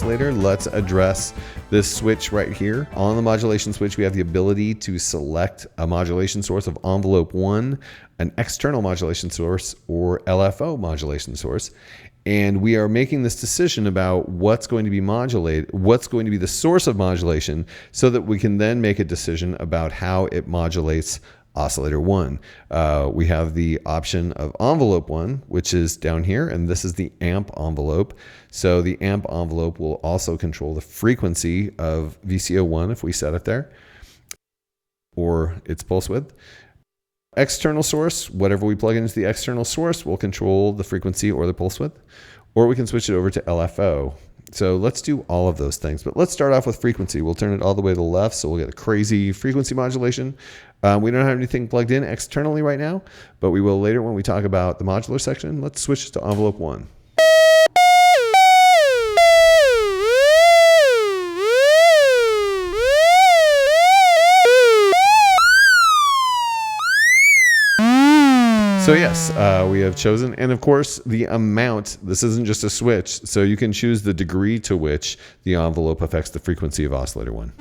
oscillator, let's address this switch right here. On the modulation switch, we have the ability to select a modulation source of envelope 1, an external modulation source, or LFO modulation source. And we are making this decision about what's going to be modulated, what's going to be the source of modulation, so that we can then make a decision about how it modulates oscillator 1. We have the option of envelope 1, which is down here, and this is the amp envelope. So the amp envelope will also control the frequency of VCO1 if we set it there, or its pulse width. External source, whatever we plug into the external source will control the frequency or the pulse width, or we can switch it over to LFO. So let's do all of those things, but let's start off with frequency. We'll turn it all the way to the left, so we'll get a crazy frequency modulation. We don't have anything plugged in externally right now, but we will later when we talk about the modular section. Let's switch to envelope 1. So yes, we have chosen, and of course the amount, this isn't just a switch, so you can choose the degree to which the envelope affects the frequency of oscillator 1.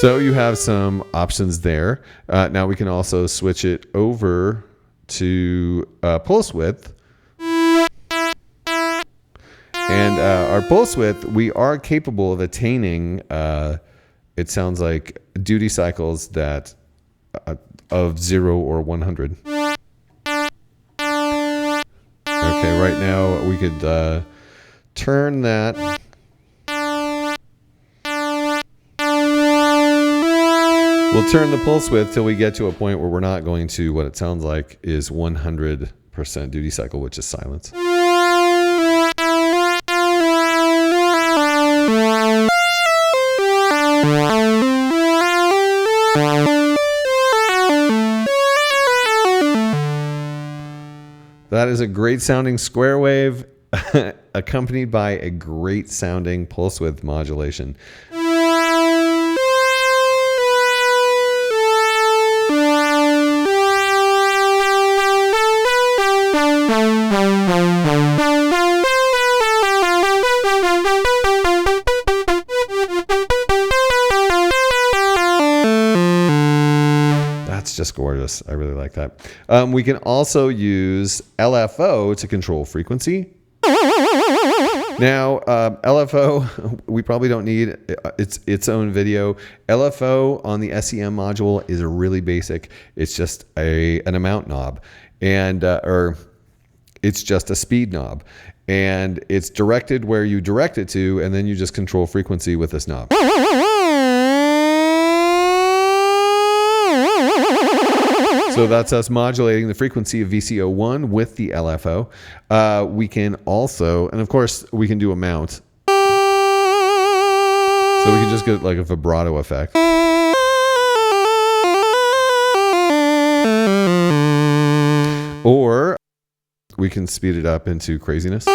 So you have some options there. Now we can also switch it over to pulse width. And our pulse width, we are capable of attaining, it sounds like, duty cycles that of 0 or 100. Okay, right now we could turn that. We'll turn the pulse width till we get to a point where we're not going to what it sounds like is 100% duty cycle, which is silence. That is a great sounding square wave accompanied by a great sounding pulse width modulation. Just gorgeous. I really like that. We can also use LFO to control frequency. Now, LFO, we probably don't need its own video. LFO on the SEM module is really basic. It's just an amount knob, and or it's just a speed knob, and it's directed where you direct it to, and then you just control frequency with this knob. So that's us modulating the frequency of VCO1 with the LFO. We can also, and of course, we can do a mount. So we can just get like a vibrato effect. Or we can speed it up into craziness. And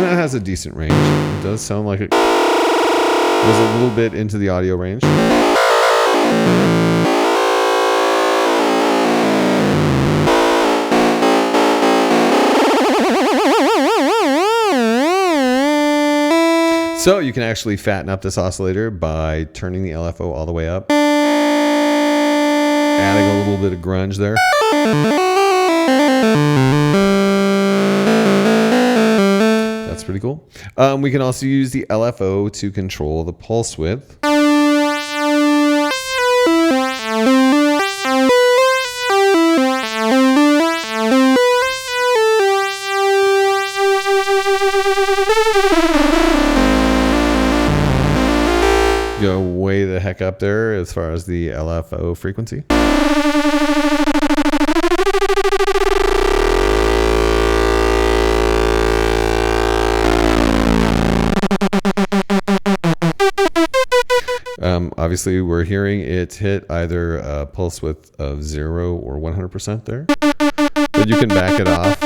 that has a decent range. It does sound like it goes a little bit into the audio range. So you can actually fatten up this oscillator by turning the LFO all the way up, adding a little bit of grunge there. That's pretty cool. We can also use the LFO to control the pulse width. Go way the heck up there as far as the LFO frequency. Obviously, we're hearing it hit either a pulse width of 0 or 100% there. But you can back it off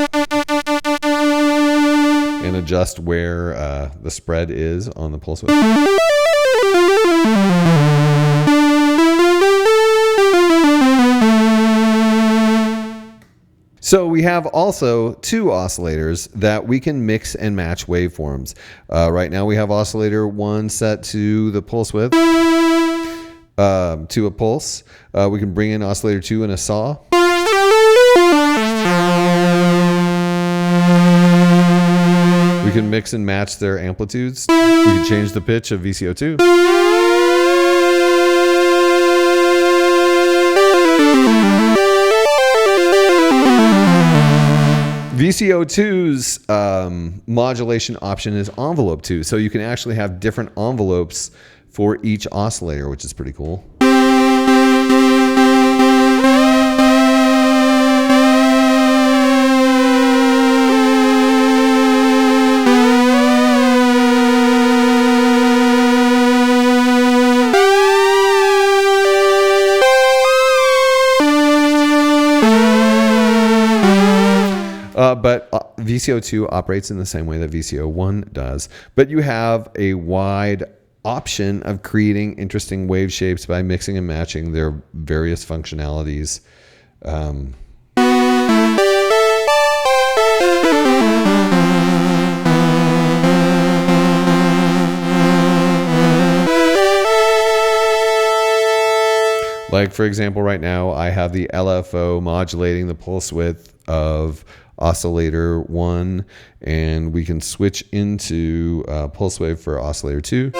and adjust where the spread is on the pulse width. So we have also two oscillators that we can mix and match waveforms. Right now we have oscillator 1 set to the pulse width, to a pulse. We can bring in oscillator 2 in a saw. We can mix and match their amplitudes. We can change the pitch of VCO2. VCO2's modulation option is envelope 2, so you can actually have different envelopes for each oscillator, which is pretty cool. But VCO2 operates in the same way that VCO1 does, but you have a wide option of creating interesting wave shapes by mixing and matching their various functionalities. Like, for example, right now I have the LFO modulating the pulse width of oscillator 1, and we can switch into pulse wave for oscillator 2.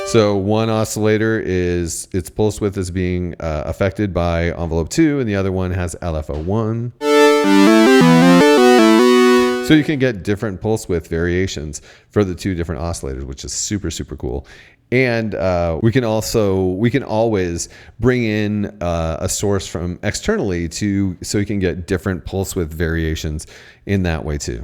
So one oscillator is, its pulse width is being affected by envelope 2, and the other one has LFO 1. So you can get different pulse width variations for the two different oscillators, which is super, super cool. And we can always bring in a source from externally so you can get different pulse width variations in that way too.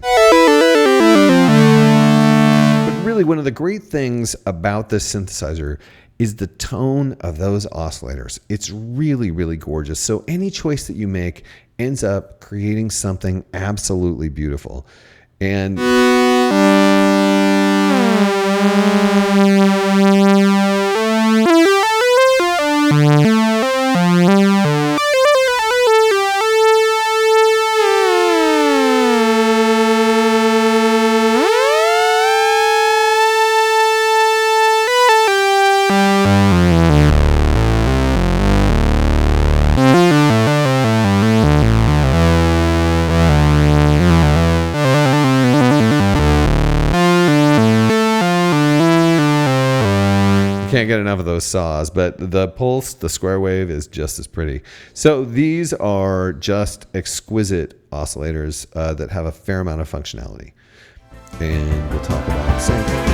But really, one of the great things about this synthesizer is the tone of those oscillators. It's really, really gorgeous. So any choice that you make ends up creating something absolutely beautiful. And can't get enough of those saws, but the pulse, the square wave, is just as pretty. So these are just exquisite oscillators that have a fair amount of functionality. And we'll talk about the same thing.